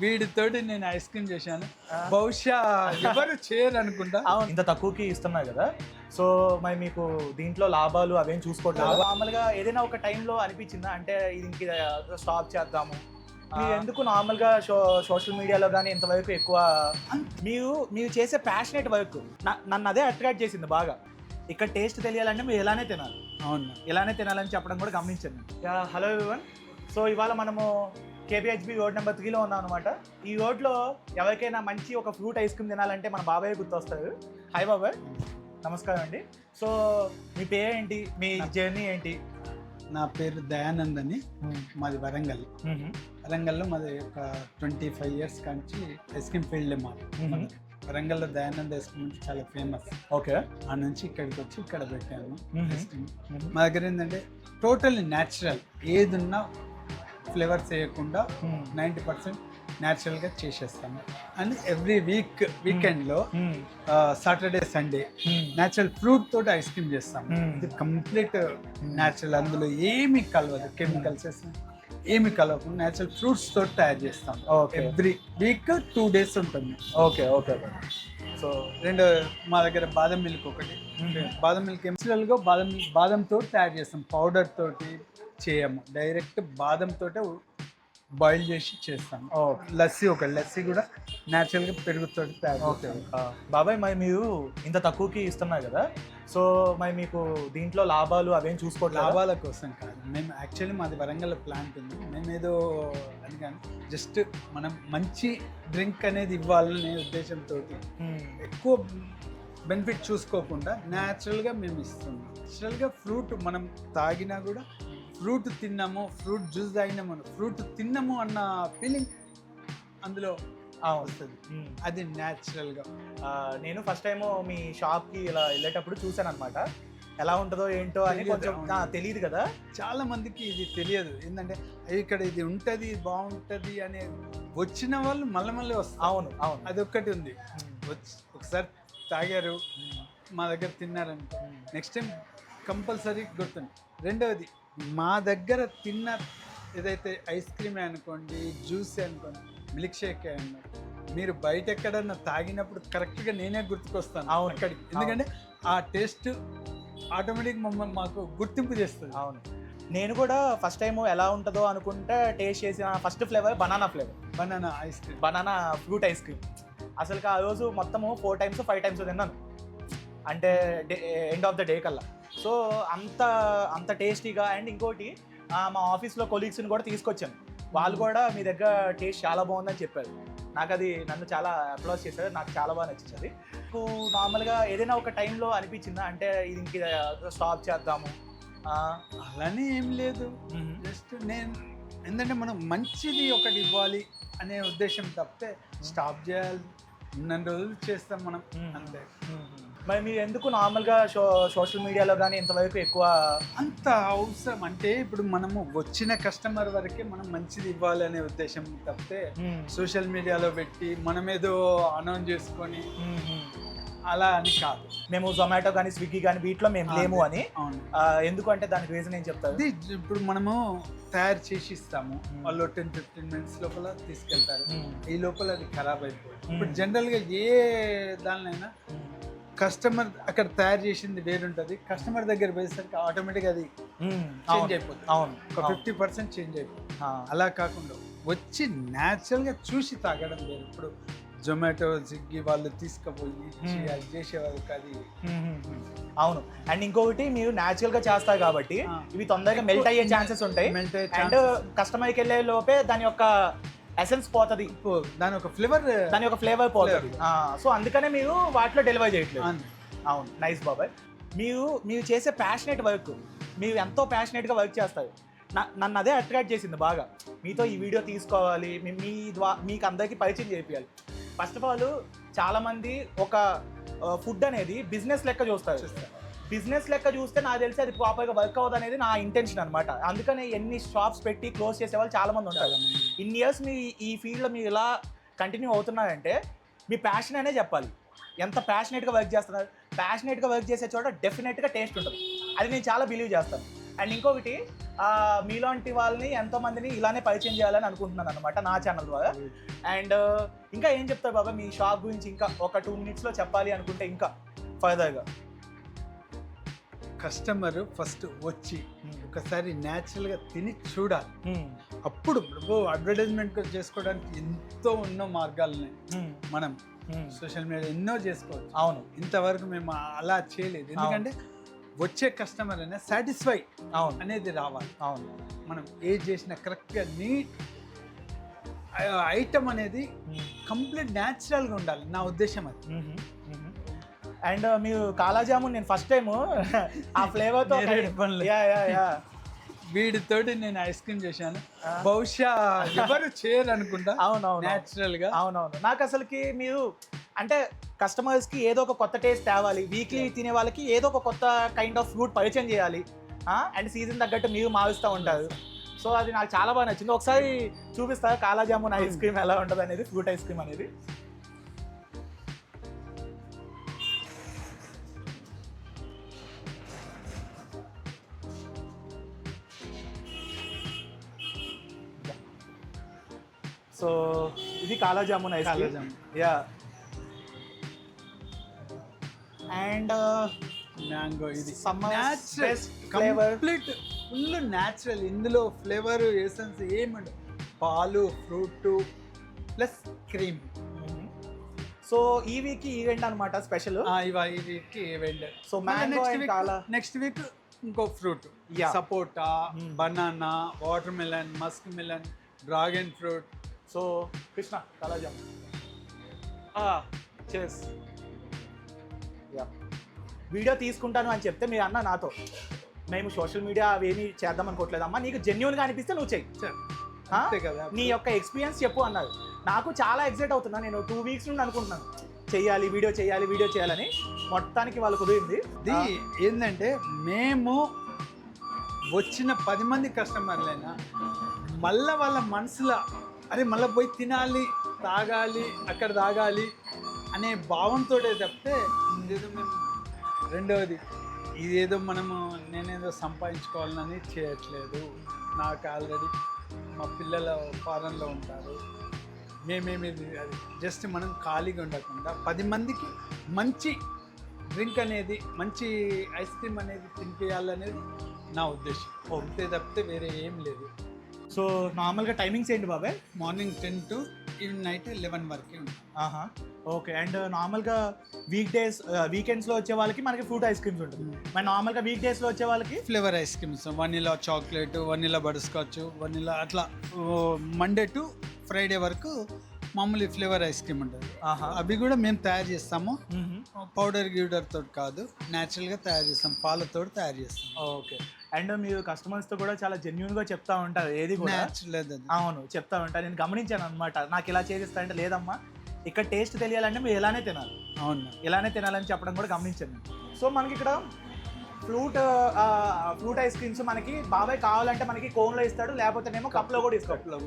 వీడితోటి నేను ice cream చేశాను. బహుశా ఎవరు చేయరు అనుకుంటా. అవును, ఇంత తక్కువకి ఇస్తున్నా కదా, సో మరి మీకు దీంట్లో లాభాలు అవేం చూసుకోవట్లేదు. నార్మల్గా ఏదైనా ఒక టైంలో అనిపించిందా అంటే ఇది ఇంక స్టాప్ చేద్దాము, మీరు ఎందుకు నార్మల్గా సోషల్ మీడియాలో కానీ ఇంతవరకు ఎక్కువ మీరు చేసే ప్యాషనేట్ వర్క్ నన్ను అదే అట్రాక్ట్ చేసింది బాగా. ఇక్కడ టేస్ట్ తెలియాలంటే మీరు ఎలానే తినాలి, అవును, ఎలానే తినాలని చెప్పడం కూడా గమనించాను. హలో ఎవరివన్, సో ఇవాళ మనము కేబిహెచ్బి రోడ్ నెంబర్ 3లో ఉన్నాం అనమాట. ఈ రోడ్లో ఎవరికైనా మంచి ఒక ఫ్రూట్ ఐస్ క్రీమ్ తినాలంటే మన బాబాయ్ గుర్తొస్తారు. హాయ్ బాబాయ్, నమస్కారం అండి. సో మీ పేరు ఏంటి, మీ జర్నీ ఏంటి? నా పేరు దయానంద్ అని, మాది వరంగల్. వరంగల్లో మాది ఒక 25 years కాంచి ఐస్ క్రీమ్ ఫీల్డ్ మాది. వరంగల్లో దయానంద్ ఐస్ క్రీమ్ అంటే చాలా ఫేమస్. ఓకే, ఆ నుంచి ఇక్కడికి వచ్చి ఇక్కడ పెట్టాను ఐస్ క్రీమ్. మా దగ్గర ఏంటంటే టోటల్లీ న్యాచురల్, ఏదున్నా ఫ్లేవర్స్ వేయకుండా 90% న్యాచురల్గా చేసేస్తాము. అండ్ ఎవ్రీ వీకెండ్లో సాటర్డే సండే న్యాచురల్ ఫ్రూట్ తోటి ఐస్ క్రీమ్ చేస్తాము. ఇది కంప్లీట్ న్యాచురల్, అందులో ఏమి కలవదు, కెమికల్స్ ఏమి కలవకుండా న్యాచురల్ ఫ్రూట్స్ తోటి తయారు చేస్తాం. ఎవ్రీ వీక్ 2 days ఉంటుంది. Okay okay. సో రెండు మా దగ్గర బాదం మిల్క్ ఒకటి, బాదం మిల్క్ న్యాచురల్గా బాదంతో తయారు చేస్తాం, పౌడర్ తోటి చేయము, డైరెక్ట్ బాదం తోటే బాయిల్ చేసి చేస్తాం. లస్సీ కూడా న్యాచురల్గా పెరుగుతో తయారు. ఓకే బాబాయ్, మరి మీరు ఇంత తక్కువకి ఇస్తున్నారు కదా, సో మరి మీకు దీంట్లో లాభాలు అవేం చూసుకోవట్లేదు? లాభాల కోసం కాదు, మేము యాక్చువల్లీ మాది వరంగల్ ప్లాంట్ ఉంది, మేము ఏదో అని కానీ జస్ట్ మనం మంచి డ్రింక్ అనేది ఇవ్వాలనే ఉద్దేశంతో ఎక్కువ బెనిఫిట్ చూసుకోకుండా న్యాచురల్గా మేము ఇస్తున్నాం. న్యాచురల్గా ఫ్రూట్ మనం తాగినా కూడా ఫ్రూట్ తిన్నాము, ఫ్రూట్ జ్యూస్ తాగినాము, ఫ్రూట్ తిన్నాము అన్న ఫీలింగ్ అందులో వస్తుంది. అది న్యాచురల్గా. నేను ఫస్ట్ టైం మీ షాప్కి ఇలా వెళ్ళేటప్పుడు చూసాను అనమాట, ఎలా ఉంటుందో ఏంటో అని కొంచెం తెలియదు కదా చాలా మందికి. ఇది తెలియదు, ఏంటంటే ఇక్కడ ఇది ఉంటుంది బాగుంటుంది అనే వచ్చిన వాళ్ళు మళ్ళీ వస్తారు. అవును అవును, అదొక్కటి ఉంది. ఒకసారి తాగారు, మా దగ్గర తిన్నారంటే నెక్స్ట్ టైం కంపల్సరీ గుర్తుంది. రెండవది, మా దగ్గర తిన్న ఏదైతే ఐస్ క్రీమ్ అనుకోండి, జ్యూస్ అనుకోండి, మిల్క్ షేక్ అనుకోండి, మీరు బయట ఎక్కడన్నా తాగినప్పుడు కరెక్ట్గా నేనే గుర్తుకొస్తాను అక్కడికి. ఎందుకంటే ఆ టేస్ట్ ఆటోమేటిక్ మాకు గుర్తింపు చేస్తుంది. అవును, నేను కూడా ఫస్ట్ టైం ఎలా ఉంటుందో అనుకుంటే టేస్ట్ చేసిన first flavour banana ice cream, banana fruit ice cream. అసలు ఆ రోజు మొత్తము 4 times 5 times తిన్నాను, అంటే ఎండ్ ఆఫ్ ద డే కల్లా. సో అంత టేస్టీగా. అండ్ ఇంకోటి, మా ఆఫీస్లో కొలీగ్స్ని కూడా తీసుకొచ్చాను, వాళ్ళు కూడా మీ దగ్గర టేస్ట్ చాలా బాగుందని చెప్పారు. నన్ను చాలా అప్లాస్ చేశారు, నాకు చాలా బాగా నచ్చింది. నాకు నార్మల్గా ఏదైనా ఒక టైంలో అనిపించిందా అంటే ఇది ఇంక స్టాప్ చేద్దాము? అలానే ఏం లేదు, జస్ట్ నేను ఎందుకంటే మనం మంచిది ఒకటి ఇవ్వాలి అనే ఉద్దేశం తప్పితే స్టాప్ చేయాలి ఉన్న రోజులు చేస్తాం మనం అంతే. మరి మీరు ఎందుకు నార్మల్గా సోషల్ మీడియాలో కానీ ఇంతవరకు ఎక్కువ అంత అవసరం అంటే, ఇప్పుడు మనము వచ్చిన కస్టమర్ వరకే మనం మంచిది ఇవ్వాలి అనే ఉద్దేశం తప్పితే సోషల్ మీడియాలో పెట్టి మనమేదో అనౌన్స్ చేసుకొని అలా అని కాదు. మేము జొమాటో కానీ స్విగ్గీ కానీ వీటిలో మేము లేము అని. ఎందుకంటే దానికి రీజన్ ఏం చెప్తారు? ఇప్పుడు మనము తయారు చేసి ఇస్తాము, వాళ్ళు 10-15 minutes లోపల తీసుకెళ్తారు, ఈ లోపల అది ఖరాబ్ అయిపోతుంది. ఇప్పుడు జనరల్గా ఏ దానినైనా కస్టమర్ అక్కడ తయారు చేసింది వేరుంటుంది, కస్టమర్ దగ్గర పోయేసరికి ఆటోమేటిక్గా అది చేంజ్ అయిపోతుంది. అవును, ఒక 50% చేంజ్ అయిపోతుంది. అలా కాకుండా వచ్చి న్యాచురల్గా చూసి తాగడం వేరు. ఇప్పుడు జొమాటో స్విగ్గీ వాళ్ళు తీసుకుపోయి అది చేసేవారు కాదు. అవును, అండ్ ఇంకొకటి మీరు న్యాచురల్గా చేస్తారు కాబట్టి ఇవి తొందరగా మెల్ట్ అయ్యే ఛాన్సెస్ ఉంటాయి. అండ్ కస్టమర్కి వెళ్ళే లోపే దాని యొక్క ఎసెన్స్ పోతుంది, దాని ఒక ఫ్లేవర్ పోతుంది. సో అందుకనే మీరు వాటిలో డెలివర్ చేయట్లేదు. అవును, నైస్ బాబాయ్. మీరు చేసే ప్యాషనేట్ వర్క్, మీరు ఎంతో ప్యాషనేట్గా వర్క్ చేస్తారు. నన్ను అదే అట్రాక్ట్ చేసింది బాగా. మీతో ఈ వీడియో తీసుకోవాలి, మీకు అందరికీ పరిచయం చేయాలి. ఫస్ట్ ఆఫ్ ఆల్ చాలామంది ఒక ఫుడ్ అనేది బిజినెస్ లెక్క చూస్తారు. బిజినెస్ లెక్క చూస్తే నాకు తెలిసి అది ప్రాపర్గా వర్క్ అవ్వదు అనేది నా ఇంటెన్షన్ అనమాట. అందుకనే ఎన్ని షాప్స్ పెట్టి క్లోజ్ చేసే వాళ్ళు చాలామంది ఉంటారు. ఇన్ని ఇయర్స్ మీ ఈ ఫీల్డ్లో మీరు ఇలా కంటిన్యూ అవుతున్నారంటే మీ ప్యాషన్ అనే చెప్పాలి. ఎంత ప్యాషనేట్గా వర్క్ చేస్తున్నారు. ప్యాషనేట్గా వర్క్ చేసే చోట డెఫినెట్గా టేస్ట్ ఉంటుంది, అది నేను చాలా బిలీవ్ చేస్తాను. అండ్ ఇంకొకటి, మీలాంటి వాళ్ళని ఎంతో మందిని ఇలానే పరిచయం చేయాలని అనుకుంటున్నాను అనమాట నా ఛానల్ ద్వారా. అండ్ ఇంకా ఏం చెప్తారు బాబా మీ షాప్ గురించి, ఇంకా ఒక 2 minutesలో చెప్పాలి అనుకుంటే ఇంకా ఫర్దర్గా? కస్టమర్ ఫస్ట్ వచ్చి ఒకసారి న్యాచురల్గా తిని చూడాలి. అప్పుడు అడ్వర్టైజ్మెంట్ చేసుకోవడానికి ఎంతో ఎన్నో మార్గాలు ఉన్నాయి. మనం సోషల్ మీడియా ఎన్నో చేసుకోవచ్చు. అవును, ఇంతవరకు మేము అలా చేయలేదు. ఎందుకంటే వచ్చే కస్టమర్ అనేది సాటిస్ఫై అనేది రావాలి. అవును, మనం ఏది చేసినా కరెక్ట్గా నీట్ ఐటమ్ అనేది కంప్లీట్ న్యాచురల్గా ఉండాలి, నా ఉద్దేశం అది. అండ్ మీరు కాలాజామున్ నేను ఫస్ట్ టైం ఆ ఫ్లేవర్తో వీడితోటి నేను ఐస్ క్రీమ్ చేశాను. బహుశా ఎవరు చేయరు అనుకుంటా. అవునవును, న్యాచురల్ గా. అవునవును. నాకు అసలుకి మీరు అంటే కస్టమర్స్ కి ఏదో ఒక కొత్త టేస్ట్ తేవాలి, వీక్లీ తినే వాళ్ళకి ఏదో ఒక కొత్త కైండ్ ఆఫ్ ఫ్రూట్ పరిచయం చేయాలి. అండ్ సీజన్ తగ్గట్టు మీరు మారుస్తూ ఉంటారు. సో అది నాకు చాలా బాగా నచ్చింది. ఒకసారి చూపిస్తా కాలాజామున్ ఐస్ క్రీమ్ ఎలా ఉంటుంది అనేది, ఫ్రూట్ ఐస్ క్రీమ్ అనేది. సో ఇది kala jamun ice cream. Yeah. And mango, ఇది natural flavour, complete full natural. ఇందులో ఫ్లేవర్ ఎసెన్స్ ఏమండి, పాలు, ఫ్రూట్ ప్లస్ క్రీమ్. సో ఈ వీక్ ఈవెంట్ అనమాట స్పెషల్. ఈ week event. So next week ఇంకో ఫ్రూట్, సపోటా, banana, watermelon, muskmelon, dragon fruit. So Krishna kala jamun చేస్. వీడియో తీసుకుంటాను అని చెప్తే మీ అన్న నాతో, మేము సోషల్ మీడియా అవేమి చేద్దాం అనుకోవట్లేదమ్మా, నీకు జెన్యున్గా అనిపిస్తే నువ్వు చెయ్యి, నీ యొక్క ఎక్స్పీరియన్స్ చెప్పు అన్నారు. నాకు చాలా ఎక్సైట్ అవుతున్నా. నేను 2 weeks నుండి అనుకుంటున్నాను చెయ్యాలి, వీడియో చేయాలని. మొత్తానికి వాళ్ళు కుదిరింది. ఇది ఏంటంటే మేము వచ్చిన 10 మంది కస్టమర్లైనా మళ్ళీ వాళ్ళ మనసులో అరే మళ్ళీ పోయి తినాలి, తాగాలి, అక్కడ తాగాలి అనే భావంతో తప్పితే ఇదేదో మేము రెండవది ఇదేదో మనము నేనేదో సంపాదించుకోవాలని చేయట్లేదు. నాకు ఆల్రెడీ మా పిల్లలు ఫారెన్లో ఉంటారు, మేమేమి అది జస్ట్ మనం ఖాళీగా ఉండకుండా 10 మందికి మంచి డ్రింక్ అనేది, మంచి ఐస్ క్రీమ్ అనేది తినిపించాలనేది నా ఉద్దేశం. అంతే తప్పితే వేరే ఏం లేదు. సో నార్మల్గా టైమింగ్స్ ఏంటి బాబాయ్? మార్నింగ్ 10 to నైట్ 11 వరకు ఉంటుంది. ఓకే. అండ్ నార్మల్గా వీకెండ్స్లో వచ్చే వాళ్ళకి మనకి ఫ్రూట్ ఐస్ క్రీమ్స్ ఉంటుంది. మరి నార్మల్గా వీక్ డేస్లో వచ్చే వాళ్ళకి flavour ice creams, vanilla chocolate, vanilla butter scotch, vanilla అట్లా మండే టు ఫ్రైడే వరకు మామూలు ఫ్లేవర్ ఐస్ క్రీమ్ ఉంటుంది. అవి కూడా మేము తయారు చేస్తాము, పౌడర్ గిౌడర్ తోటి కాదు, న్యాచురల్గా తయారు చేస్తాం, పాలతో తయారు చేస్తాం. ఓకే. అండ్ మీరు కస్టమర్స్తో కూడా చాలా జెన్యున్గా చెప్తా ఉంటారు, ఏది కూడా న్యాచురల్. అవును, చెప్తా ఉంటారు. నేను గమనించాను అనమాట. నాకు ఇలా చేసిస్తా అంటే లేదమ్మా, ఇక్కడ టేస్ట్ తెలియాలంటే మీరు ఎలానే తినాలి, అవును ఎలానే తినాలని చెప్పడం కూడా గమనించాను. సో మనకి ఇక్కడ ఫ్రూట్ ఐస్ క్రీమ్స్ మనకి బాబాయ్ కావాలంటే మనకి కోన్లో ఇస్తాడు, లేకపోతేనేమో కప్లో కూడా ఇస్తాడు.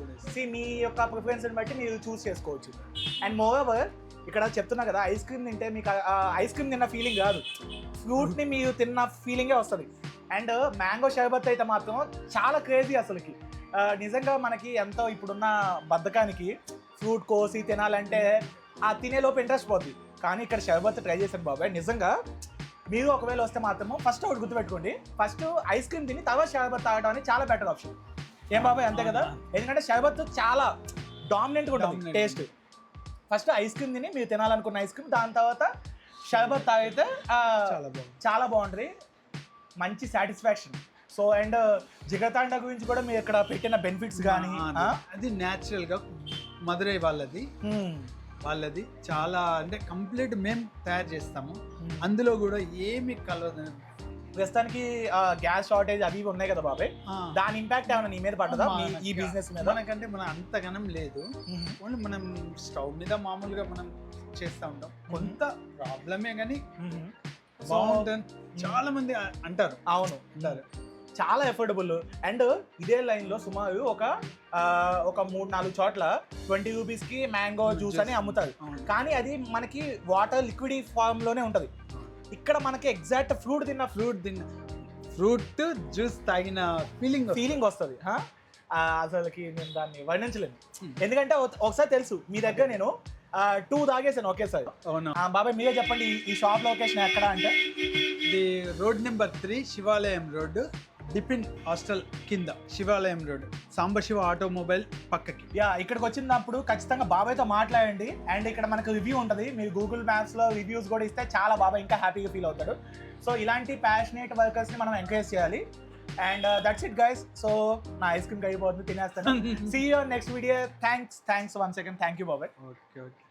మీ యొక్క ప్రిఫరెన్స్ని బట్టి మీరు చూస్ చేసుకోవచ్చు. అండ్ మోరోవర్ ఇక్కడ చెప్తున్నా కదా, ఐస్ క్రీమ్ తింటే మీకు ఐస్ క్రీమ్ తిన్న ఫీలింగ్ కాదు, ఫ్రూట్ని మీరు తిన్న ఫీలింగే వస్తుంది. అండ్ మ్యాంగో షర్బత్ అయితే మాత్రం చాలా క్రేజీ అసలుకి. నిజంగా మనకి ఎంతో ఇప్పుడున్న బద్ధకానికి ఫ్రూట్ కోసి తినాలంటే ఆ తినేలోపు ఇంట్రెస్ట్ పోద్ది. కానీ ఇక్కడ షర్బత్ ట్రై చేశాను బాబాయ్, నిజంగా మీరు ఒకవేళ వస్తే మాత్రము ఫస్ట్ ఒకటి గుర్తుపెట్టుకోండి, ఫస్ట్ ఐస్ క్రీమ్ తిని తర్వాత షర్బత్ తాగడం అనేది చాలా బెటర్ ఆప్షన్. ఏం బాబాయ్, అంతే కదా? ఎందుకంటే షర్బత్ చాలా డామినెంట్గా ఉంటుంది టేస్ట్. ఫస్ట్ ఐస్ క్రీమ్ తిని మీరు తినాలనుకున్న ఐస్ క్రీమ్, దాని తర్వాత షర్బత్ తాగితే చాలా బాగుంటుంది, మంచి సాటిస్ఫాక్షన్. సో అండ్ జిగతాండ గురించి కూడా మీరు ఇక్కడ పెట్టిన బెనిఫిట్స్ కానీ, అది న్యాచురల్గా మదురై వాళ్ళది చాలా అంటే కంప్లీట్ మేము తయారు చేస్తాము. అందులో కూడా ఏమి కలవదు. ప్రస్తుతానికి గ్యాస్ షార్టేజ్ అవి ఉన్నాయి కదా బాబాయ్, దాని ఇంపాక్ట్ ఏమైనా నీ మీద పడ్డదా ఈ బిజినెస్ మీద? మనకంటే మనం అంతగనం లేదు, ఓన్లీ మనం స్టవ్ మీద మామూలుగా మనం చేస్తూ ఉంటాం. కొంత ప్రాబ్లమే కానీ బాగుంటుంది, చాలా మంది అంటారు. అవును, అంటారు. చాలా ఎఫోర్డబుల్. అండ్ ఇదే లైన్లో సుమారు ఒక 3-4 చోట్ల 20 రూపీస్కి మ్యాంగో జ్యూస్ అని అమ్ముతారు. కానీ అది మనకి వాటర్ లిక్విడ్ ఫార్మ్లోనే ఉంటుంది. ఇక్కడ మనకి ఎగ్జాక్ట్ ఫ్రూట్ తిన్న ఫ్రూట్ జ్యూస్ తాగిన ఫీలింగ్ ఫీలింగ్ వస్తుంది అసలుకి నేను దాన్ని వర్ణించలేను. ఎందుకంటే ఒకసారి తెలుసు మీ దగ్గర నేను 2 తాగేసాను ఒకేసారి. అవును. బాబాయ్ మీరే చెప్పండి ఈ షాప్ లొకేషన్ ఎక్కడ అంటే? ఇది రోడ్ నెంబర్ 3 శివాలయం రోడ్, డిపిన్ హాస్టల్ కింద శివాలయం రోడ్, సాంబశివ ఆటోమొబైల్ పక్కకి. ఇక్కడికి వచ్చినప్పుడు ఖచ్చితంగా బాబాయ్తో మాట్లాడండి. అండ్ ఇక్కడ మనకు రివ్యూ ఉంటుంది, మీరు గూగుల్ మ్యాప్స్లో రివ్యూస్ కూడా ఇస్తే చాలా బాబాయ్ ఇంకా హ్యాపీగా ఫీల్ అవుతాడు. సో ఇలాంటి ప్యాషనేట్ వర్కర్స్ని మనం ఎంకరేజ్ చేయాలి. And that's it guys. So నా ఐస్ క్రీమ్ అయిపోతుంది, తినేస్తాను. See you next video. Thanks once again. Thank you బాబాయ్. ఓకే.